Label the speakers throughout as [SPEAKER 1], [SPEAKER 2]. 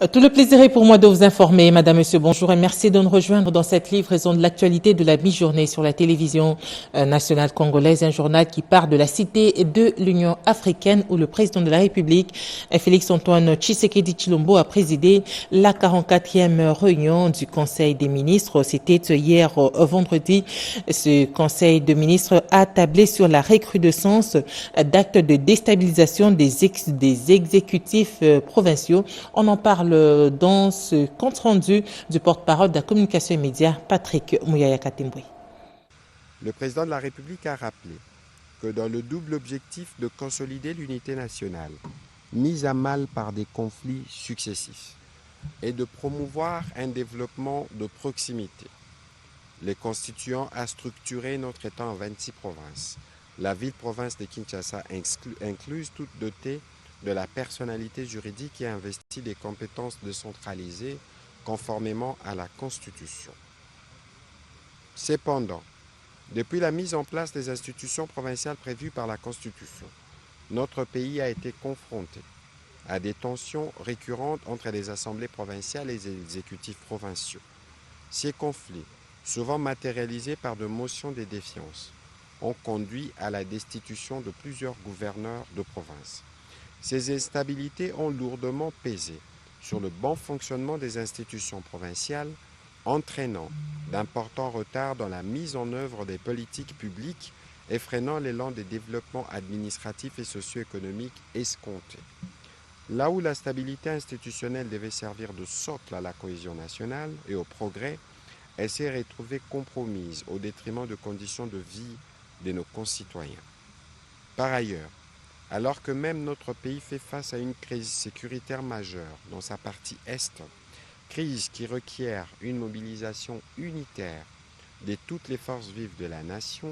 [SPEAKER 1] Tout le plaisir est pour moi de vous informer, Madame, Monsieur, bonjour et merci de nous rejoindre dans cette livraison de l'actualité de la mi-journée sur la télévision nationale congolaise, un journal qui part de la cité de l'Union africaine où le président de la République, Félix-Antoine Tshisekedi Tshilombo, a présidé la 44e réunion du Conseil des ministres. C'était hier vendredi. Ce Conseil des ministres a tablé sur la recrudescence d'actes de déstabilisation des exécutifs provinciaux. On en parle dans ce compte-rendu du porte-parole de la communication et médias, Patrick Mouyaya Katimbwe.
[SPEAKER 2] Le président de la République a rappelé que dans le double objectif de consolider l'unité nationale, mise à mal par des conflits successifs, et de promouvoir un développement de proximité, les constituants a structuré notre État en 26 provinces. La ville-province de Kinshasa incluse toute dotée de la personnalité juridique et investit des compétences décentralisées conformément à la Constitution. Cependant, depuis la mise en place des institutions provinciales prévues par la Constitution, notre pays a été confronté à des tensions récurrentes entre les assemblées provinciales et les exécutifs provinciaux. Ces conflits, souvent matérialisés par de motions de défiance, ont conduit à la destitution de plusieurs gouverneurs de province. Ces instabilités ont lourdement pesé sur le bon fonctionnement des institutions provinciales, entraînant d'importants retards dans la mise en œuvre des politiques publiques et freinant l'élan des développements administratifs et socio-économiques escomptés. Là où la stabilité institutionnelle devait servir de socle à la cohésion nationale et au progrès, elle s'est retrouvée compromise au détriment de conditions de vie de nos concitoyens. Par ailleurs, alors que même notre pays fait face à une crise sécuritaire majeure dans sa partie Est, crise qui requiert une mobilisation unitaire de toutes les forces vives de la nation,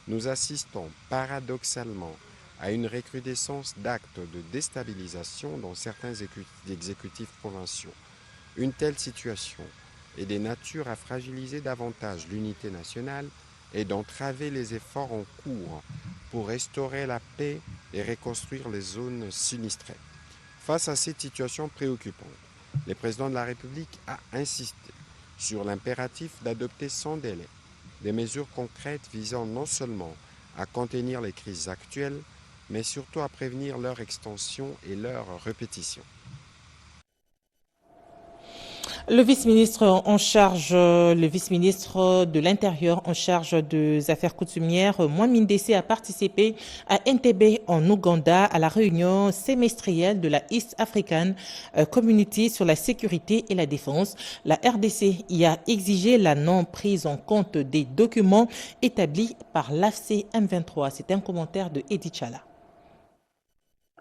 [SPEAKER 2] nous assistons paradoxalement à une recrudescence d'actes de déstabilisation dans certains exécutifs provinciaux. Une telle situation est de nature à fragiliser davantage l'unité nationale et d'entraver les efforts en cours pour restaurer la paix et reconstruire les zones sinistrées. Face à cette situation préoccupante, le président de la République a insisté sur l'impératif d'adopter sans délai des mesures concrètes visant non seulement à contenir les crises actuelles, mais surtout à prévenir leur extension et leur répétition.
[SPEAKER 1] Le vice-ministre de l'Intérieur en charge des affaires coutumières, Mohamed Dessé, a participé à Entebbe en Ouganda à la réunion semestrielle de la East African Community sur la sécurité et la défense. La RDC y a exigé la non-prise en compte des documents établis par l'AFC M23. C'est un commentaire de Edi Chala.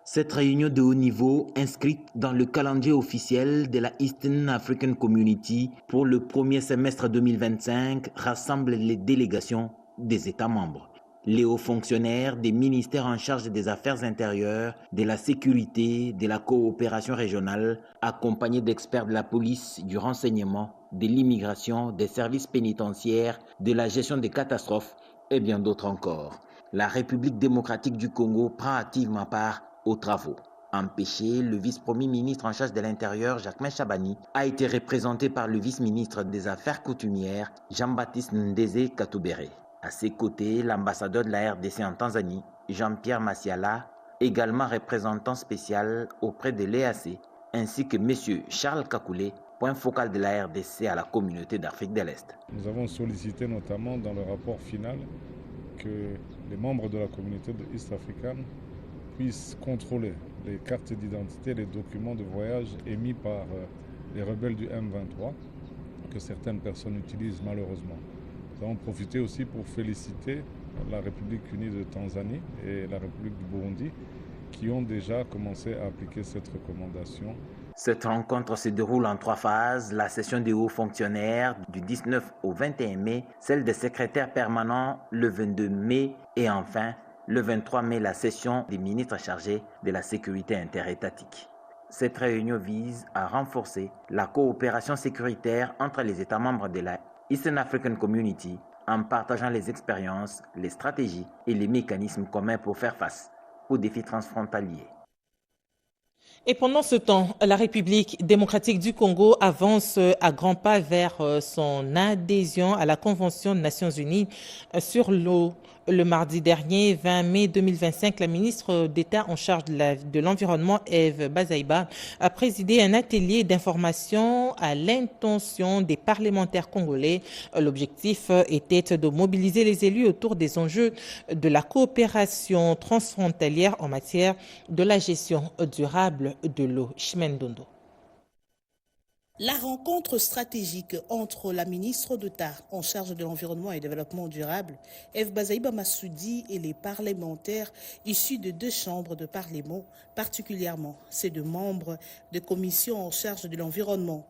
[SPEAKER 3] Cette réunion de haut niveau, inscrite dans le calendrier officiel de la Eastern African Community pour le premier semestre 2025, rassemble les délégations des États membres. Les hauts fonctionnaires des ministères en charge des affaires intérieures, de la sécurité, de la coopération régionale, accompagnés d'experts de la police, du renseignement, de l'immigration, des services pénitentiaires, de la gestion des catastrophes et bien d'autres encore. La République démocratique du Congo prend activement part aux travaux. Empêché, le vice-premier ministre en charge de l'Intérieur, Jacquemain Chabani, a été représenté par le vice-ministre des Affaires coutumières, Jean-Baptiste Ndeze Katoubéré. À ses côtés, l'ambassadeur de la RDC en Tanzanie, Jean-Pierre Massiala, également représentant spécial auprès de l'EAC, ainsi que M. Charles Kakoulé, point focal de la RDC à la communauté d'Afrique de l'Est.
[SPEAKER 4] Nous avons sollicité notamment dans le rapport final que les membres de la communauté de East African puissent contrôler les cartes d'identité, les documents de voyage émis par les rebelles du M23 que certaines personnes utilisent malheureusement. Nous avons profité aussi pour féliciter la République unie de Tanzanie et la République du Burundi qui ont déjà commencé à appliquer cette recommandation.
[SPEAKER 3] Cette rencontre se déroule en 3 phases, la session des hauts fonctionnaires du 19 au 21 mai, celle des secrétaires permanents le 22 mai et enfin le 23 mai, la session des ministres chargés de la sécurité interétatique. Cette réunion vise à renforcer la coopération sécuritaire entre les États membres de la Eastern African Community en partageant les expériences, les stratégies et les mécanismes communs pour faire face aux défis transfrontaliers.
[SPEAKER 1] Et pendant ce temps, la République démocratique du Congo avance à grands pas vers son adhésion à la Convention des Nations Unies sur l'eau. Le mardi dernier, 20 mai 2025, la ministre d'État en charge de l'environnement, Eve Bazaïba, a présidé un atelier d'information à l'intention des parlementaires congolais. L'objectif était de mobiliser les élus autour des enjeux de la coopération transfrontalière en matière de la gestion durable de l'eau. Chmendondo.
[SPEAKER 5] La rencontre stratégique entre la ministre d'État en charge de l'environnement et du développement durable, Eve Bazaïba Massoudi, et les parlementaires issus de 2 chambres de parlement, particulièrement ces 2 membres de commissions en charge de l'environnement.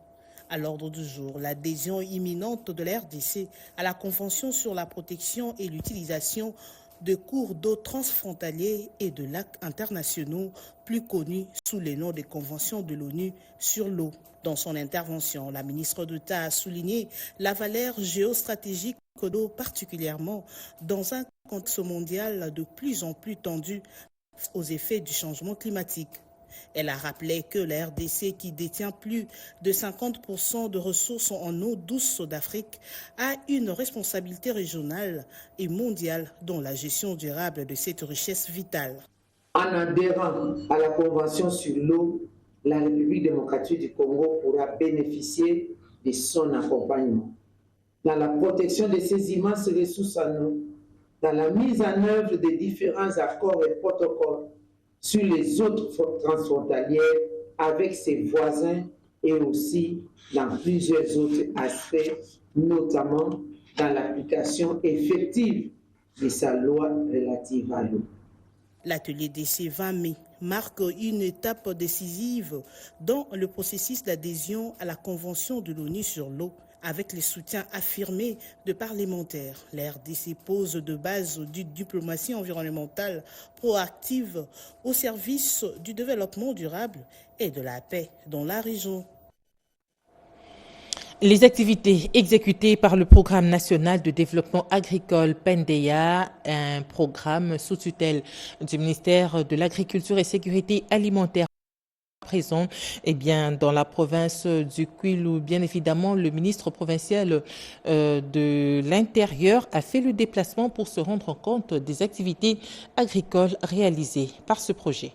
[SPEAKER 5] À l'ordre du jour, l'adhésion imminente de la RDC à la Convention sur la protection et l'utilisation de cours d'eau transfrontaliers et de lacs internationaux, plus connus sous les noms des conventions de l'ONU sur l'eau. Dans son intervention, la ministre d'État a souligné la valeur géostratégique de l'eau, particulièrement dans un contexte mondial de plus en plus tendu aux effets du changement climatique. Elle a rappelé que la RDC, qui détient plus de 50% de ressources en eau douce d'Afrique, a une responsabilité régionale et mondiale dans la gestion durable de cette richesse vitale.
[SPEAKER 6] En adhérant à la Convention sur l'eau, la République démocratique du Congo pourra bénéficier de son accompagnement dans la protection de ces immenses ressources en eau, dans la mise en œuvre des différents accords et protocoles sur les eaux transfrontalières avec ses voisins et aussi dans plusieurs autres aspects, notamment dans l'application effective de sa loi relative à l'eau.
[SPEAKER 5] L'atelier DC 20 mai marque une étape décisive dans le processus d'adhésion à la Convention de l'ONU sur l'eau, avec les soutiens affirmés de parlementaires. La RDC pose de base d'une diplomatie environnementale proactive au service du développement durable et de la paix dans la région.
[SPEAKER 1] Les activités exécutées par le Programme national de développement agricole PNDEA, un programme sous tutelle du ministère de l'Agriculture et Sécurité alimentaire, présent dans la province du Kwilu. Bien évidemment, le ministre provincial de l'Intérieur a fait le déplacement pour se rendre compte des activités agricoles réalisées par ce projet.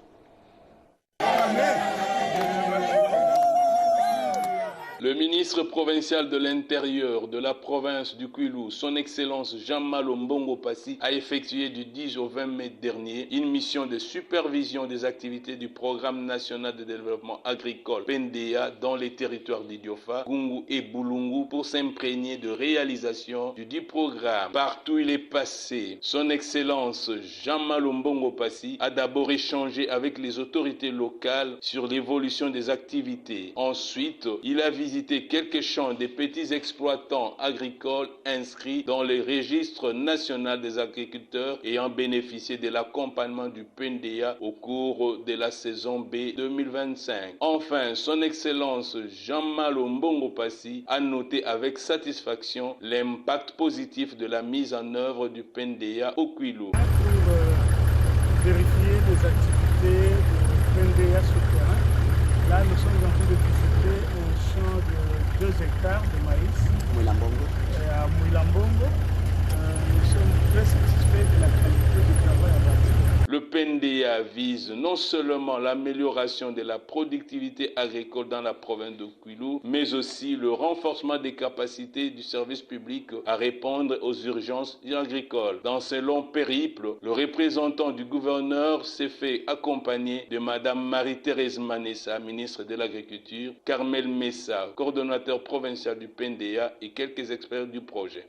[SPEAKER 7] Le ministre provincial de l'Intérieur de la province du Kwilu, son Excellence Jean-Malo Mbongo Passi, a effectué du 10 au 20 mai dernier une mission de supervision des activités du Programme national de développement agricole PNDEA dans les territoires d'Idiofa, Gungu et Bulungu pour s'imprégner de réalisation du dit programme. Partout où il est passé, son Excellence Jean-Malo Mbongo Passi a d'abord échangé avec les autorités locales sur l'évolution des activités. Ensuite, il a visité quelques champs des petits exploitants agricoles inscrits dans le registre national des agriculteurs ayant bénéficié de l'accompagnement du PNDEA au cours de la saison B 2025. Enfin, son Excellence Jean-Malo Mbongo Passi a noté avec satisfaction l'impact positif de la mise en œuvre du PNDEA au Kwilu.
[SPEAKER 8] Pour vérifier les activités du PNDEA sur le terrain, là nous sommes en train de visiter un champ de 2 hectares de maïs à Mouilambongo. Nous sommes très satisfaits de la qualité du travail abattu.
[SPEAKER 7] Le PNDEA vise non seulement l'amélioration de la productivité agricole dans la province de Kwilu, mais aussi le renforcement des capacités du service public à répondre aux urgences agricoles. Dans ce long périple, le représentant du gouverneur s'est fait accompagner de Madame Marie-Thérèse Manessa, ministre de l'Agriculture, Carmel Messa, coordonnateur provincial du PNDEA et quelques experts du projet.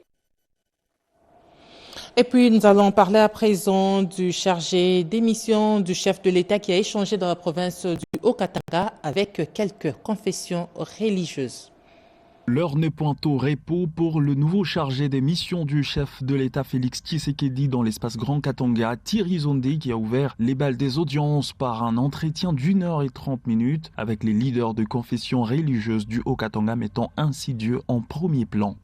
[SPEAKER 1] Et puis, nous allons parler à présent du chargé des missions du chef de l'État qui a échangé dans la province du Haut-Katanga avec quelques confessions religieuses.
[SPEAKER 9] L'heure n'est point au repos pour le nouveau chargé des missions du chef de l'État Félix Tshisekedi dans l'espace Grand Katanga, Thierry Zondé, qui a ouvert les balles des audiences par un entretien d'1h30 avec les leaders de confessions religieuses du Haut-Katanga, mettant ainsi Dieu en premier plan.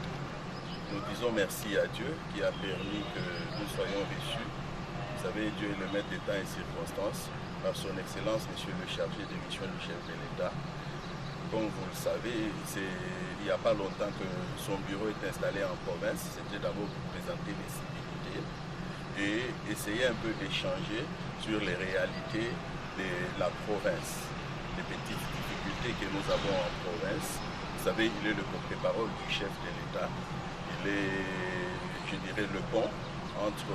[SPEAKER 10] Nous disons merci à Dieu qui a permis que nous soyons reçus. Vous savez, Dieu est le maître des temps et circonstances, par son excellence, monsieur le chargé de mission du chef de l'État. Comme vous le savez, il n'y a pas longtemps que son bureau est installé en province. C'était d'abord pour présenter les civilités et essayer un peu d'échanger sur les réalités de la province, les petites difficultés que nous avons en province. Vous savez, il est le porte-parole du chef de l'État. Il est, je dirais, le pont entre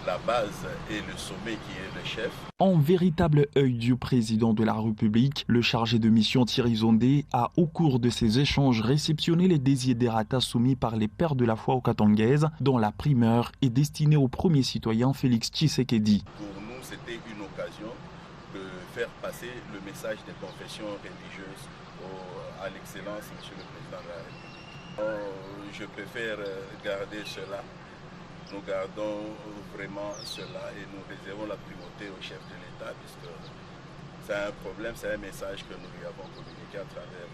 [SPEAKER 10] la base et le sommet qui est le chef.
[SPEAKER 9] En véritable œil du président de la République, le chargé de mission Thierry Zondé a, au cours de ces échanges, réceptionné les desiderata soumis par les pères de la foi okatangaise, dont la primeur est destinée au premier citoyen Félix Tshisekedi.
[SPEAKER 10] Pour nous, c'était une occasion de faire passer le message des confessions religieuses à l'excellence, monsieur le président de la République. Je préfère garder cela. Nous gardons vraiment cela et nous réservons la primauté au chef de l'État puisque c'est un problème, c'est un message que nous lui avons communiqué à travers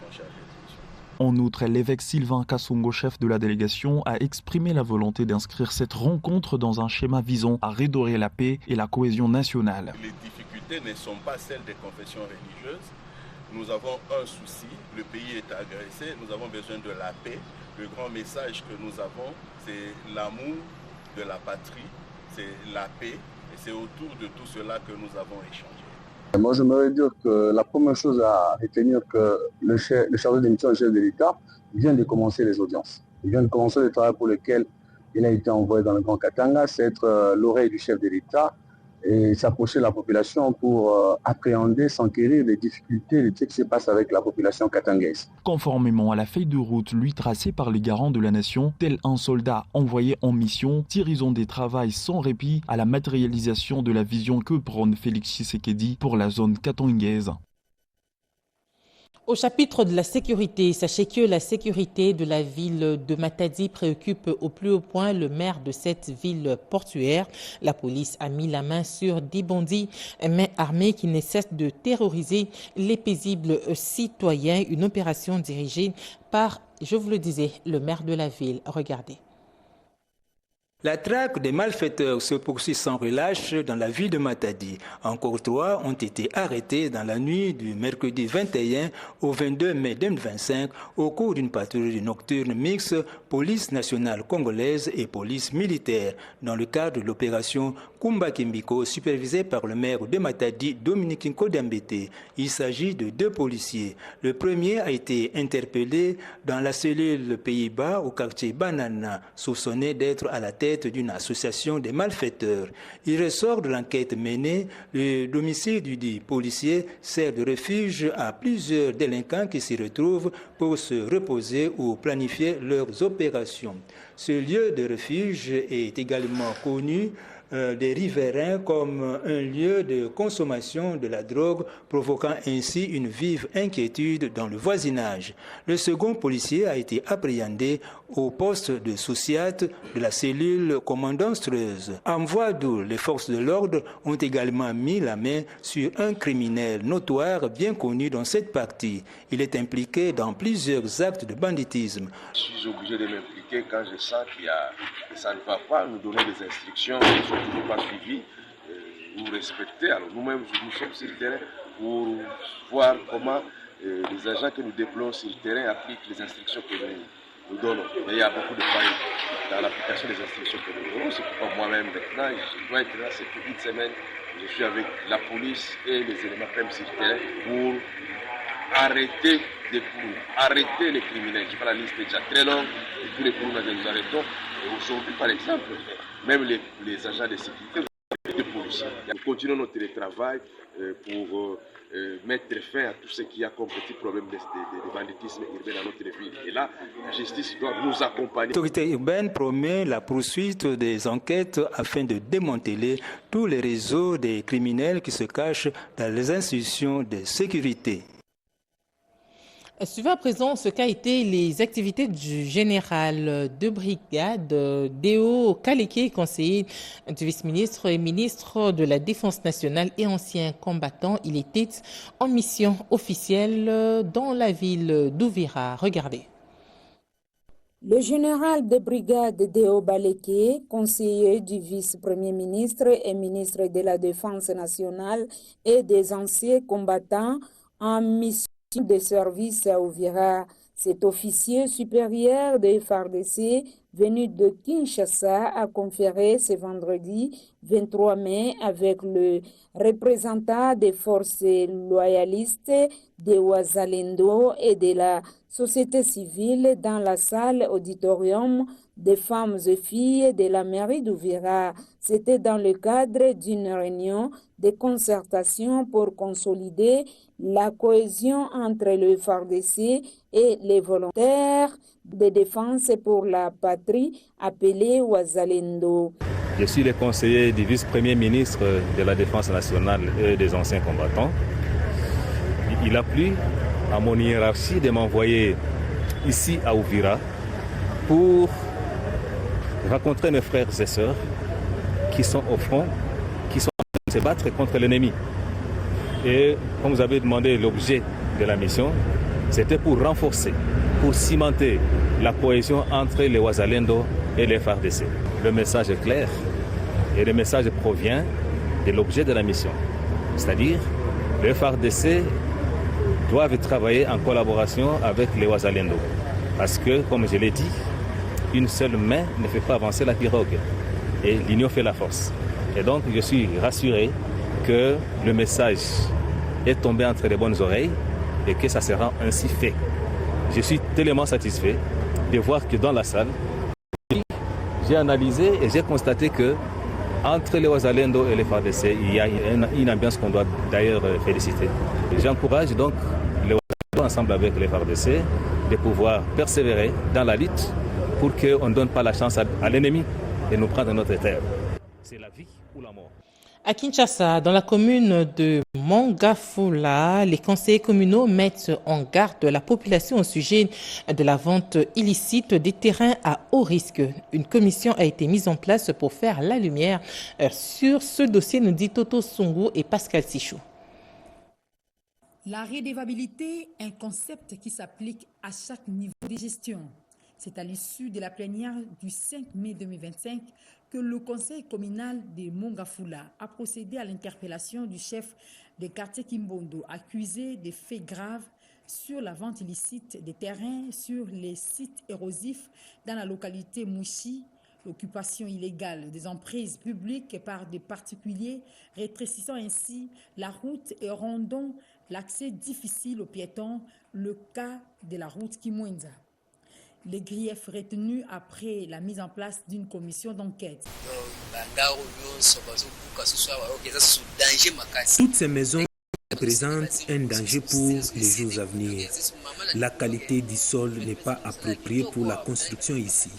[SPEAKER 10] son chargé de mission.
[SPEAKER 9] En outre, l'évêque Sylvain Kassongo, chef de la délégation, a exprimé la volonté d'inscrire cette rencontre dans un schéma visant à redorer la paix et la cohésion nationale.
[SPEAKER 10] Les difficultés ne sont pas celles des confessions religieuses. Nous avons un souci, le pays est agressé, nous avons besoin de la paix. Le grand message que nous avons, c'est l'amour de la patrie, c'est la paix, et c'est autour de tout cela que nous avons échangé.
[SPEAKER 11] Moi, j'aimerais dire que la première chose à retenir, que le chargé de mission, le chef de l'État, vient de commencer les audiences. Il vient de commencer le travail pour lequel il a été envoyé dans le Grand Katanga, c'est être l'oreille du chef de l'État et s'approcher de la population pour appréhender, s'enquérir des difficultés, de ce qui se passe avec la population katangaise.
[SPEAKER 9] Conformément à la feuille de route lui tracée par les garants de la nation, tel un soldat envoyé en mission, Thierry Zondé travaille sans répit à la matérialisation de la vision que prône Félix Tshisekedi pour la zone katangaise.
[SPEAKER 1] Au chapitre de la sécurité, sachez que la sécurité de la ville de Matadi préoccupe au plus haut point le maire de cette ville portuaire. La police a mis la main sur 10 bandits, main armés qui ne cessent de terroriser les paisibles citoyens. Une opération dirigée par, je vous le disais, le maire de la ville. Regardez.
[SPEAKER 12] La traque des malfaiteurs se poursuit sans relâche dans la ville de Matadi. Encore 3 ont été arrêtés dans la nuit du mercredi 21 au 22 mai 2025 au cours d'une patrouille nocturne mixte police nationale congolaise et police militaire dans le cadre de l'opération Kumba Kimbiko supervisée par le maire de Matadi, Dominique Nkodambete. Il s'agit de 2 policiers. Le premier a été interpellé dans la cellule Pays-Bas au quartier Banana, soupçonné d'être à la tête d'une association des malfaiteurs. Il ressort de l'enquête menée, le domicile du dit policier sert de refuge à plusieurs délinquants qui s'y retrouvent pour se reposer ou planifier leurs opérations. Ce lieu de refuge est également connu des riverains comme un lieu de consommation de la drogue, provoquant ainsi une vive inquiétude dans le voisinage. Le second policier a été appréhendé au poste de Souciat de la cellule commandantreuse. En Voie-d'Où, les forces de l'ordre ont également mis la main sur un criminel notoire bien connu dans cette partie. Il est impliqué dans plusieurs actes de banditisme.
[SPEAKER 13] Je suis obligé de m'impliquer quand je sens que ça ne va pas, nous donner des instructions qui ne sont toujours pas suivies, nous respecter. Alors nous-mêmes, nous sommes sur le terrain pour voir comment les agents que nous déployons sur le terrain appliquent les instructions que nous donnons. Mais il y a beaucoup de failles dans l'application des instructions que nous donnons. C'est pourquoi moi-même maintenant, je dois être là cette petite semaine. Je suis avec la police et les éléments même sur le terrain pour arrêter des coups, arrêter les criminels. Je sais pas, la liste est déjà très longue et tous les coups que nous arrêtons. Aujourd'hui, par exemple, même les agents de sécurité, les policiers, nous continuons notre télétravail pour mettre fin à tout ce qu'il y a comme petit problème de banditisme urbain dans notre ville. Et là, la justice doit nous accompagner.
[SPEAKER 12] L'autorité urbaine promet la poursuite des enquêtes afin de démanteler tous les réseaux des criminels qui se cachent dans les institutions de sécurité.
[SPEAKER 1] Suivons à présent ce qu'a été les activités du général de brigade Déo Kaleke, conseiller du vice-ministre et ministre de la Défense nationale et ancien combattant. Il était en mission officielle dans la ville d'Ouvira. Regardez.
[SPEAKER 14] Le général de brigade Deo Baleke, conseiller du vice-premier ministre et ministre de la Défense nationale et des anciens combattants en mission de service à Uvira. Cet officier supérieur de FARDC venu de Kinshasa a conféré ce vendredi 23 mai avec le représentant des forces loyalistes de Wazalendo et de la société civile dans la salle auditorium des femmes et filles de la mairie d'Uvira. C'était dans le cadre d'une réunion de concertation pour consolider la cohésion entre le FARDC et les volontaires de défense pour la patrie appelés Wazalendo.
[SPEAKER 15] Je suis le conseiller du vice-premier ministre de la Défense nationale et des anciens combattants. Il a plu à mon hiérarchie de m'envoyer ici à Uvira pour rencontrer mes frères et sœurs qui sont au front, qui sont en train de se battre contre l'ennemi. Et comme vous avez demandé l'objet de la mission, c'était pour renforcer, pour cimenter la cohésion entre les Wazalendo et les FARDC. Le message est clair et le message provient de l'objet de la mission. C'est-à-dire, les FARDC doivent travailler en collaboration avec les Wazalendo. Parce que, comme je l'ai dit, une seule main ne fait pas avancer la pirogue. Et l'union fait la force. Et donc, je suis rassuré que le message est tombé entre les bonnes oreilles et que ça sera ainsi fait. Je suis tellement satisfait de voir que dans la salle, j'ai analysé et j'ai constaté que entre les Wazalendo et les FARDC, il y a une ambiance qu'on doit d'ailleurs féliciter. J'encourage donc les Wazalendo ensemble avec les FARDC de pouvoir persévérer dans la lutte pour qu'on ne donne pas la chance à l'ennemi de nous prendre notre terre. C'est la vie ou la mort.
[SPEAKER 1] À Kinshasa, dans la commune de Mongafula, les conseillers communaux mettent en garde la population au sujet de la vente illicite des terrains à haut risque. Une commission a été mise en place pour faire la lumière sur ce dossier, nous dit Toto Sungu et Pascal Sichou.
[SPEAKER 16] La redevabilité est un concept qui s'applique à chaque niveau de gestion. C'est à l'issue de la plénière du 5 mai 2025 que le conseil communal de Mongafula a procédé à l'interpellation du chef de quartier Kimbondo, accusé de faits graves sur la vente illicite des terrains sur les sites érosifs dans la localité Mouchi, l'occupation illégale des emprises publiques par des particuliers, rétrécissant ainsi la route et rendant l'accès difficile aux piétons, le cas de la route Kimwenza. Les griefs retenus après la mise en place d'une commission d'enquête.
[SPEAKER 17] Toutes ces maisons représentent un danger pour les jours à venir. La qualité du sol n'est pas appropriée pour la construction ici.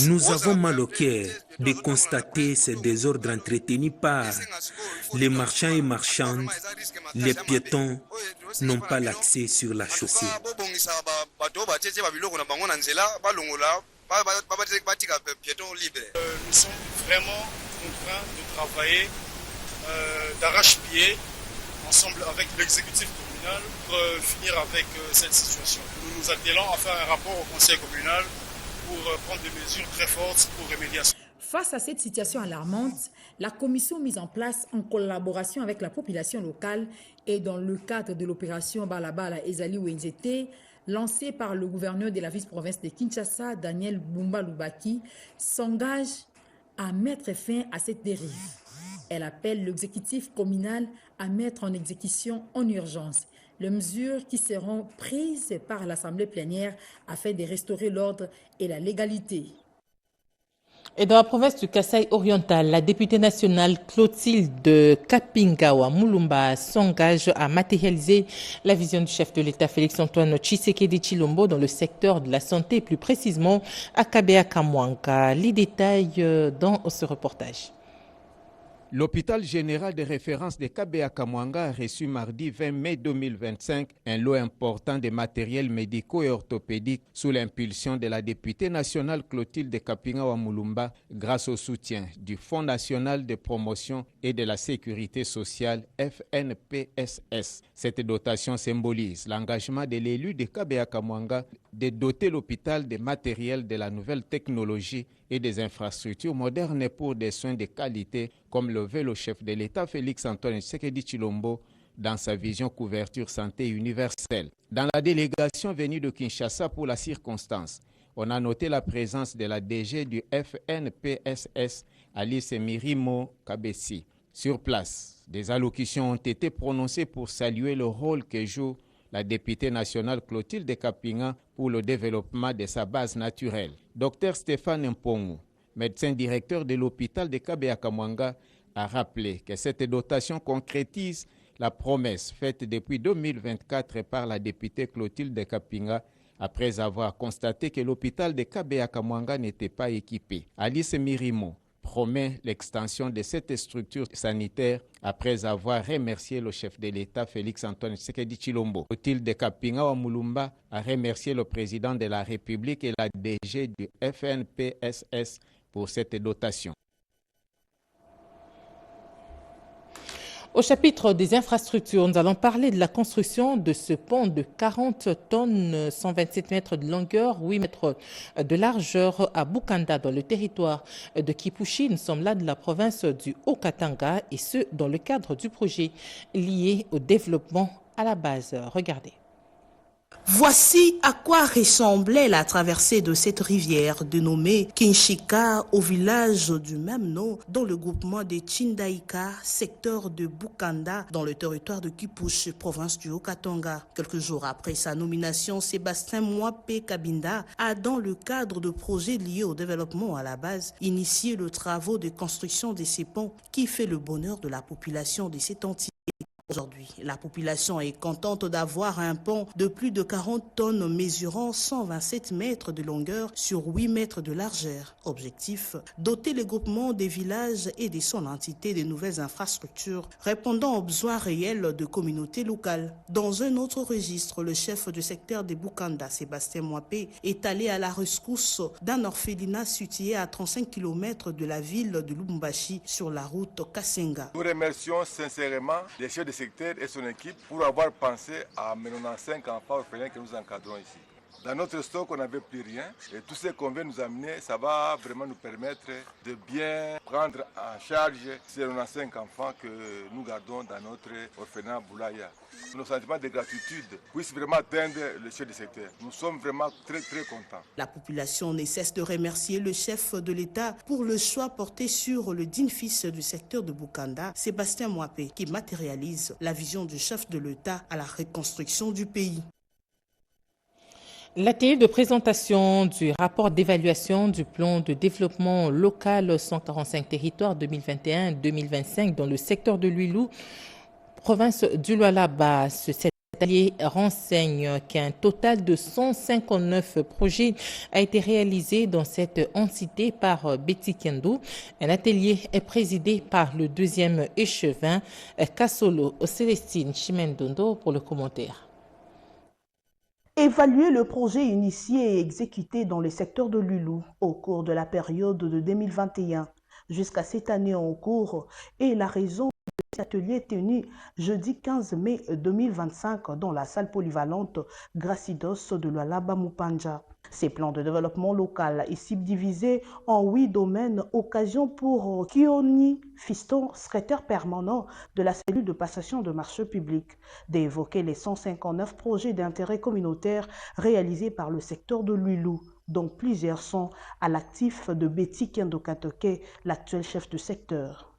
[SPEAKER 17] Nous avons mal au cœur de constater ces désordres entretenus par les marchands et marchandes. Les piétons n'ont pas l'accès sur la chaussée.
[SPEAKER 18] Nous sommes vraiment contraints de travailler d'arrache-pied ensemble avec l'exécutif communal pour finir avec cette situation. Nous nous attelons à faire un rapport au conseil communal pour prendre des mesures très fortes pour remédier à ça.
[SPEAKER 16] Face à cette situation alarmante, la commission mise en place en collaboration avec la population locale et dans le cadre de l'opération Balabala Ezali Wenzete, lancée par le gouverneur de la vice-province de Kinshasa, Daniel Bumba Lubaki, s'engage à mettre fin à cette dérive. Elle appelle l'exécutif communal à mettre en exécution en urgence les mesures qui seront prises par l'Assemblée plénière afin de restaurer l'ordre et la légalité.
[SPEAKER 1] Et dans la province du Kasaï oriental, la députée nationale Clotilde Kapingawa Mulumba s'engage à matérialiser la vision du chef de l'État Félix-Antoine Tshisekedi Tshilombo dans le secteur de la santé, plus précisément à Kabea Kamwanka. Les détails dans ce reportage.
[SPEAKER 19] L'hôpital général de référence de Kabea-Kamwanga a reçu mardi 20 mai 2025 un lot important de matériel médicaux et orthopédiques sous l'impulsion de la députée nationale Clotilde Kapinga Wamulumba grâce au soutien du Fonds national de promotion et de la sécurité sociale FNPSS. Cette dotation symbolise l'engagement de l'élu de Kabea-Kamwanga de doter l'hôpital de matériel de la nouvelle technologie et des infrastructures modernes pour des soins de qualité, comme le veut le chef de l'État Félix Antoine Tshisekedi Tshilombo dans sa vision couverture santé universelle. Dans la délégation venue de Kinshasa pour la circonstance, on a noté la présence de la DG du FNPSS, Alice Mirimo Kabesi. Sur place, des allocutions ont été prononcées pour saluer le rôle que joue la députée nationale Clotilde Kapinga pour le développement de sa base naturelle. Dr Stéphane Mpongu, médecin directeur de l'hôpital de Kabea-Kamwanga, a rappelé que cette dotation concrétise la promesse faite depuis 2024 par la députée Clotilde Kapinga après avoir constaté que l'hôpital de Kabea-Kamwanga n'était pas équipé. Alice Mirimo promet l'extension de cette structure sanitaire après avoir remercié le chef de l'État Félix Antoine Tshisekedi Tshilombo. Clotilde Kapinga Wamulumba a remercié le président de la République et la DG du FNPSS pour cette dotation.
[SPEAKER 1] Au chapitre des infrastructures, nous allons parler de la construction de ce pont de 40 tonnes, 127 mètres de longueur, 8 mètres de largeur à Bukanda, dans le territoire de Kipushi. Nous sommes là de la province du Haut-Katanga et ce, dans le cadre du projet lié au développement à la base. Regardez.
[SPEAKER 5] Voici à quoi ressemblait la traversée de cette rivière dénommée Kinshika au village du même nom dans le groupement de Chindaika, secteur de Bukanda, dans le territoire de Kipushi, province du Haut-Katanga. Quelques jours après sa nomination, Sébastien Mwape Kabinda a, dans le cadre de projets liés au développement à la base, initié le travaux de construction de ces ponts qui fait le bonheur de la population de cette entité. Aujourd'hui, la population est contente d'avoir un pont de plus de 40 tonnes mesurant 127 mètres de longueur sur 8 mètres de largeur. Objectif, doter le groupement des villages et de son entité de nouvelles infrastructures répondant aux besoins réels de communautés locales. Dans un autre registre, le chef du secteur de Bukanda, Sébastien Mwape, est allé à la rescousse d'un orphelinat situé à 35 km de la ville de Lubumbashi sur la route Kasenga.
[SPEAKER 20] Nous remercions sincèrement les chefs de secteur et son équipe pour avoir pensé à 95 enfants orphelins que nous encadrons ici. Dans notre stock, on n'avait plus rien et tout ce qu'on vient nous amener, ça va vraiment nous permettre de bien prendre en charge ces 95 enfants que nous gardons dans notre orphelinat Boulaya. Nos sentiments de gratitude puissent vraiment atteindre le chef du secteur. Nous sommes vraiment très contents.
[SPEAKER 5] La population ne cesse de remercier le chef de l'État pour le choix porté sur le digne fils du secteur de Bukanda, Sébastien Mwape, qui matérialise la vision du chef de l'État à la reconstruction du pays.
[SPEAKER 1] L'atelier de présentation du rapport d'évaluation du plan de développement local 145 territoires 2021-2025 dans le secteur de Luilou, province du Lualaba. Cet atelier renseigne qu'un total de 159 projets a été réalisé dans cette entité par Betty Kendo. Un atelier est présidé par le deuxième échevin Kassolo Célestine Chimendondo pour le commentaire.
[SPEAKER 21] Évaluer le projet initié et exécuté dans le secteur de Lulou au cours de la période de 2021 jusqu'à cette année en cours est la raison de cet atelier tenu jeudi 15 mai 2025 dans la salle polyvalente Gracidos de Lualaba Mupanja. Ces plans de développement local est subdivisé en 8 domaines, occasion pour Kioni Fiston, secrétaire permanent de la cellule de passation de marché public, d'évoquer les 159 projets d'intérêt communautaire réalisés par le secteur de Luilou, dont plusieurs sont à l'actif de Betty Kendo Katoke, l'actuel chef du secteur.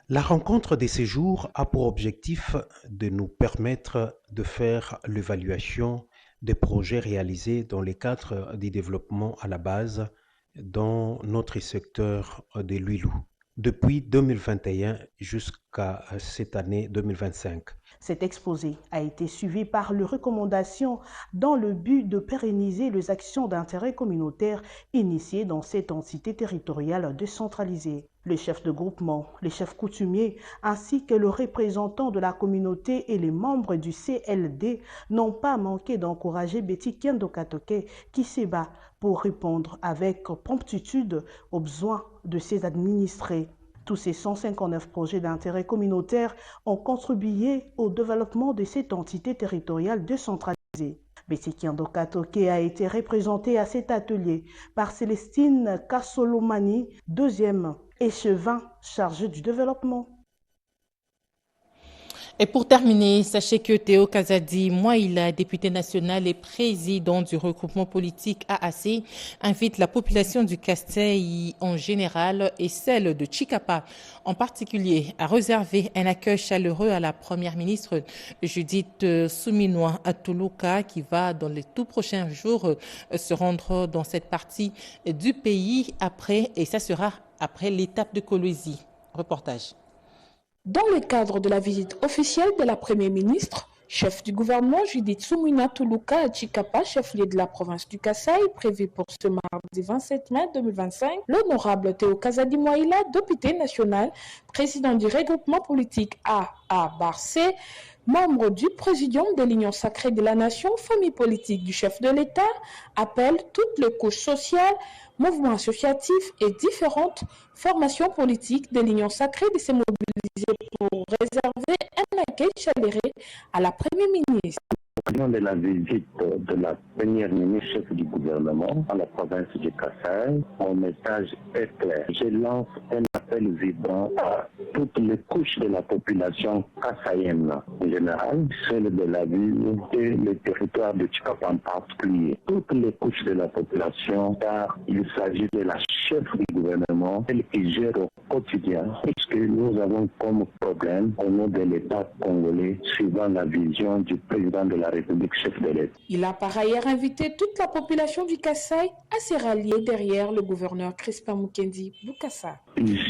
[SPEAKER 22] La rencontre de ces jours a pour objectif de nous permettre de faire l'évaluation des projets réalisés dans le cadre du développement à la base dans notre secteur de Luilou. depuis 2021 jusqu'à cette année 2025.
[SPEAKER 21] Cet exposé a été suivi par les recommandations dans le but de pérenniser les actions d'intérêt communautaire initiées dans cette entité territoriale décentralisée. Les chefs de groupement, les chefs coutumiers ainsi que le représentant de la communauté et les membres du CLD n'ont pas manqué d'encourager Betty Kendo Katoke qui se bat pour répondre avec promptitude aux besoins de ses administrés. Tous ces 159 projets d'intérêt communautaire ont contribué au développement de cette entité territoriale décentralisée. Betty Kendo Katoke a été représentée à cet atelier par Célestine Kassolomani, deuxième échevin chargé du développement.
[SPEAKER 1] Et pour terminer, sachez que Théo Kazadi Mouaïla, député national et président du regroupement politique AAC, invite la population du Kasaï en général et celle de Chikapa en particulier à réserver un accueil chaleureux à la première ministre Judith Suminwa Atuluka qui va dans les tout prochains jours se rendre dans cette partie du pays et ça sera après l'étape de Kolwezi. Reportage.
[SPEAKER 2] Dans le cadre de la visite officielle de la Première ministre, chef du gouvernement Judith Suminwa Atuluka à Chikapa, chef-lieu de la province du Kasaï, prévu pour ce mardi 27 mai 2025, l'honorable Théo Kazadi Mouaïla, député national, président du regroupement politique AA-Barcé, membre du présidium de l'Union sacrée de la nation, famille politique du chef de l'État, appelle toutes les couches sociales, mouvements associatifs et différentes formations politiques de l'Union sacrée de se mobiliser pour réserver un accueil chaleureux à la Première ministre.
[SPEAKER 4] De la visite de la première ministre chef du gouvernement à la province du Kasaï, mon message est clair. Je lance un appel vibrant à toutes les couches de la population kassaïenne en général, celle de la ville et le territoire de Chikapa en particulier. Toutes les couches de la population, car il s'agit de la chef du gouvernement, elle qui gère au quotidien ce que nous avons comme problème au nom de l'État congolais, suivant la vision du président de la République, chef de l'État.
[SPEAKER 2] Il a par ailleurs invité toute la population du Kasaï à se rallier derrière le gouverneur Crispin Mukendi Bukassa.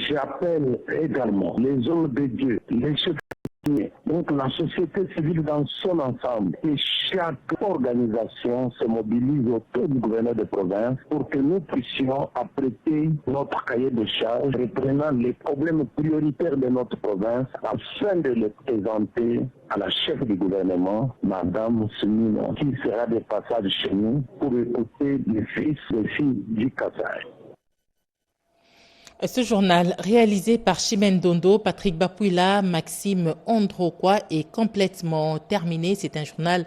[SPEAKER 4] J'appelle également les hommes de Dieu, les chefs, donc la société civile dans son ensemble et chaque organisation se mobilise autour du gouverneur de province pour que nous puissions apprêter notre cahier de charges reprenant les problèmes prioritaires de notre province afin de les présenter à la chef du gouvernement, Madame Suminwa, qui sera de passage chez nous pour écouter les fils et filles du Kasaï.
[SPEAKER 1] Ce journal, réalisé par Chimène Dondo, Patrick Bapouila, Maxime Ondrokwa, est complètement terminé. C'est un journal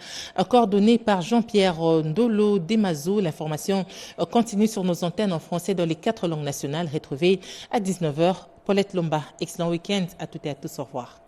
[SPEAKER 1] coordonné par Jean-Pierre Ndolo Demazo. L'information continue sur nos antennes en français dans les 4 langues nationales. Retrouvez à 19h. Paulette Lomba. Excellent week-end à toutes et à tous. Au revoir.